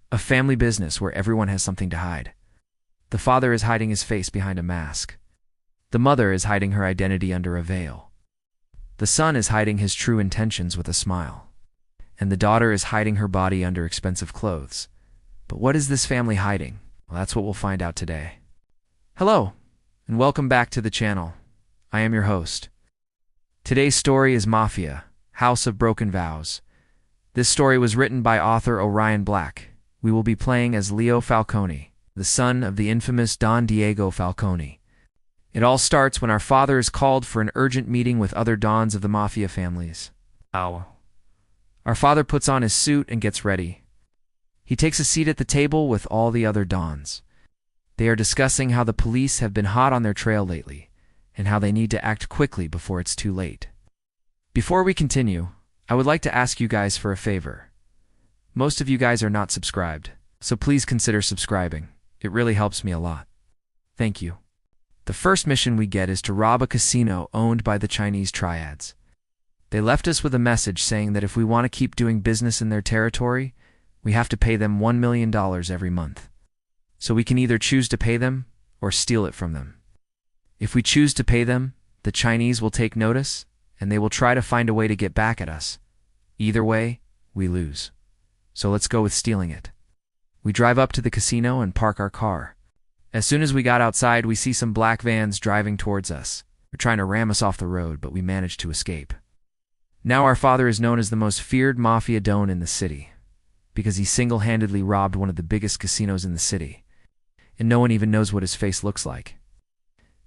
A family business where everyone has something to hide. The father is hiding his face behind a mask. The mother is hiding her identity under a veil. The son is hiding his true intentions with a smile. And the daughter is hiding her body under expensive clothes. But what is this family hiding? Well, that's what we'll find out today. Hello, and welcome back to the channel. I am your host. Today's story is Mafia, House of Broken Vows. This story was written by author Orion Black. We will be playing as Leo Falcone, the son of the infamous Don Diego Falcone. It all starts when our father is called for an urgent meeting with other dons of the Mafia families. Our father puts on his suit and gets ready. He takes a seat at the table with all the other dons. They are discussing how the police have been hot on their trail lately, and how they need to act quickly before it's too late. Before we continue, I would like to ask you guys for a favor. Most of you guys are not subscribed, so please consider subscribing. It really helps me a lot. Thank you. The first mission we get is to rob a casino owned by the Chinese triads. They left us with a message saying that if we want to keep doing business in their territory, we have to pay them $1 million every month. So we can either choose to pay them or steal it from them. If we choose to pay them, the Chinese will take notice, and they will try to find a way to get back at us. Either way, we lose. So let's go with stealing it. We drive up to the casino and park our car. As soon as we got outside, we see some black vans driving towards us. They're trying to ram us off the road, but we managed to escape. Now our father is known as the most feared mafia don in the city, because he single-handedly robbed one of the biggest casinos in the city, and no one even knows what his face looks like.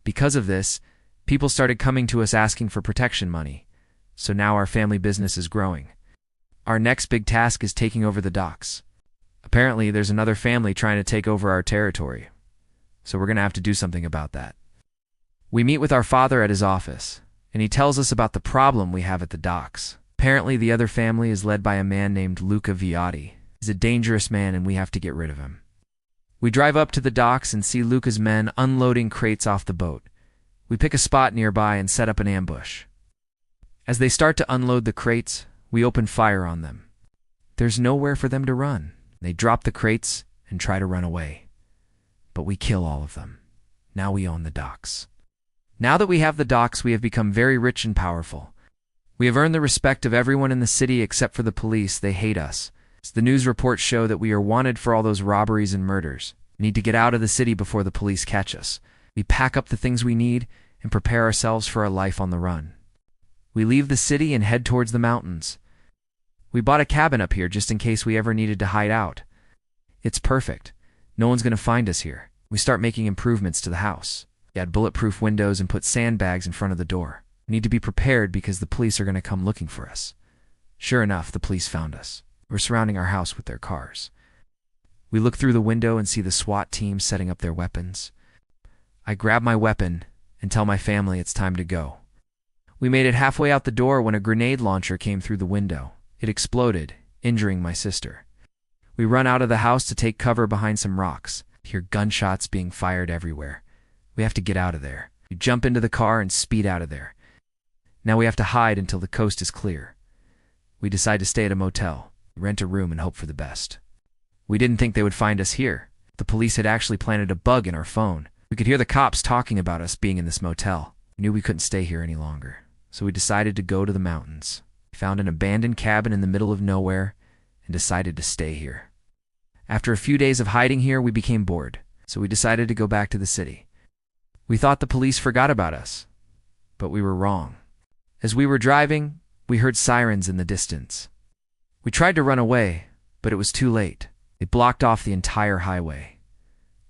Because of this, people started coming to us asking for protection money, so now our family business is growing. Our next big task is taking over the docks. Apparently, there's another family trying to take over our territory, so we're going to have to do something about that. We meet with our father at his office, and he tells us about the problem we have at the docks. Apparently, the other family is led by a man named Luca Viotti. He's a dangerous man, and we have to get rid of him. We drive up to the docks and see Luca's men unloading crates off the boat. We pick a spot nearby and set up an ambush. As they start to unload the crates, we open fire on them. There's nowhere for them to run. They drop the crates and try to run away. But we kill all of them. Now we own the docks. Now that we have the docks, we have become very rich and powerful. We have earned the respect of everyone in the city except for the police. They hate us. The news reports show that we are wanted for all those robberies and murders. We need to get out of the city before the police catch us. We pack up the things we need and prepare ourselves for a life on the run. We leave the city and head towards the mountains. We bought a cabin up here just in case we ever needed to hide out. It's perfect. No one's going to find us here. We start making improvements to the house. We add bulletproof windows and put sandbags in front of the door. We need to be prepared because the police are going to come looking for us. Sure enough, the police found us. We're surrounding our house with their cars. We look through the window and see the SWAT team setting up their weapons. I grab my weapon and tell my family it's time to go. We made it halfway out the door when a grenade launcher came through the window. It exploded, injuring my sister. We run out of the house to take cover behind some rocks. Hear gunshots being fired everywhere. We have to get out of there. We jump into the car and speed out of there. Now we have to hide until the coast is clear. We decide to stay at a motel, rent a room, and hope for the best. We didn't think they would find us here. The police had actually planted a bug in our phone. We could hear the cops talking about us being in this motel. We knew we couldn't stay here any longer, so we decided to go to the mountains. We found an abandoned cabin in the middle of nowhere and decided to stay here. After a few days of hiding here, we became bored, so we decided to go back to the city. We thought the police forgot about us, but we were wrong. As we were driving, we heard sirens in the distance. We tried to run away, but it was too late. They blocked off the entire highway.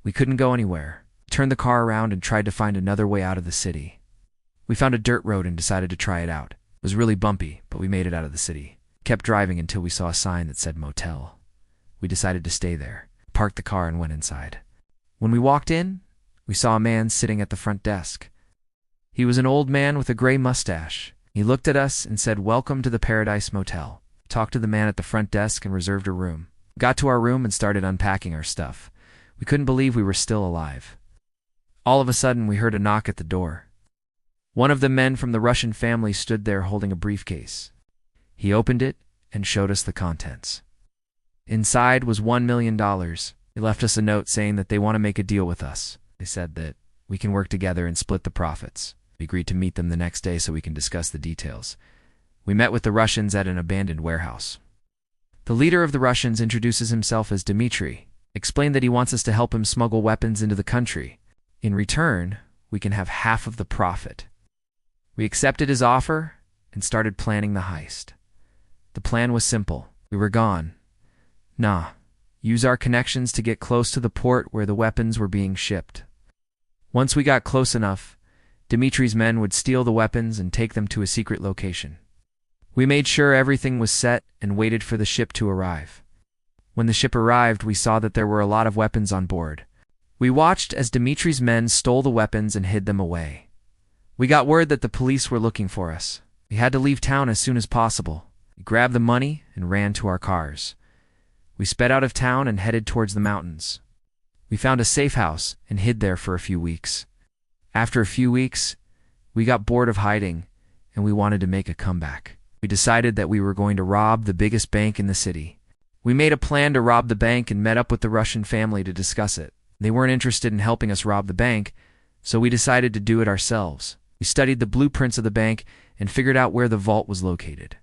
We couldn't go anywhere. We turned the car around and tried to find another way out of the city. We found a dirt road and decided to try it out. It was really bumpy, but we made it out of the city. We kept driving until we saw a sign that said motel. We decided to stay there, parked the car, and went inside. When we walked in, we saw a man sitting at the front desk. He was an old man with a gray mustache. He looked at us and said, "Welcome to the Paradise Motel." Talked to the man at the front desk and reserved a room. Got to our room and started unpacking our stuff. We couldn't believe we were still alive. All of a sudden, we heard a knock at the door. One of the men from the Russian family stood there holding a briefcase. He opened it and showed us the contents. Inside was $1 million. They left us a note saying that they want to make a deal with us. They said that we can work together and split the profits. We agreed to meet them the next day so we can discuss the details. We met with the Russians at an abandoned warehouse. The leader of the Russians introduces himself as Dmitry, explained that he wants us to help him smuggle weapons into the country. In return, we can have half of the profit. We accepted his offer and started planning the heist. The plan was simple. We were gone. Use our connections to get close to the port where the weapons were being shipped. Once we got close enough, Dmitry's men would steal the weapons and take them to a secret location. We made sure everything was set and waited for the ship to arrive. When the ship arrived, we saw that there were a lot of weapons on board. We watched as Dmitry's men stole the weapons and hid them away. We got word that the police were looking for us. We had to leave town as soon as possible. We grabbed the money and ran to our cars. We sped out of town and headed towards the mountains. We found a safe house and hid there for a few weeks. After a few weeks, we got bored of hiding and we wanted to make a comeback. We decided that we were going to rob the biggest bank in the city. We made a plan to rob the bank and met up with the Russian family to discuss it. They weren't interested in helping us rob the bank, so we decided to do it ourselves. We studied the blueprints of the bank and figured out where the vault was located.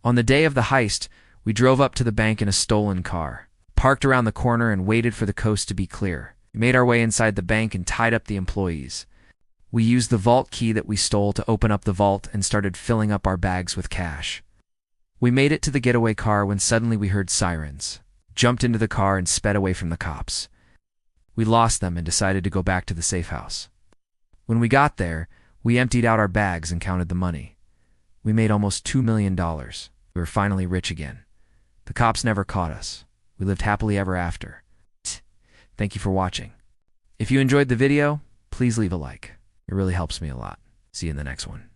On the day of the heist, we drove up to the bank in a stolen car, parked around the corner and waited for the coast to be clear. We made our way inside the bank and tied up the employees. We used the vault key that we stole to open up the vault and started filling up our bags with cash. We made it to the getaway car when suddenly we heard sirens, jumped into the car and sped away from the cops. We lost them and decided to go back to the safe house. When we got there, we emptied out our bags and counted the money. We made almost $2 million. We were finally rich again. The cops never caught us. We lived happily ever after. Thank you for watching. If you enjoyed the video, please leave a like. It really helps me a lot. See you in the next one.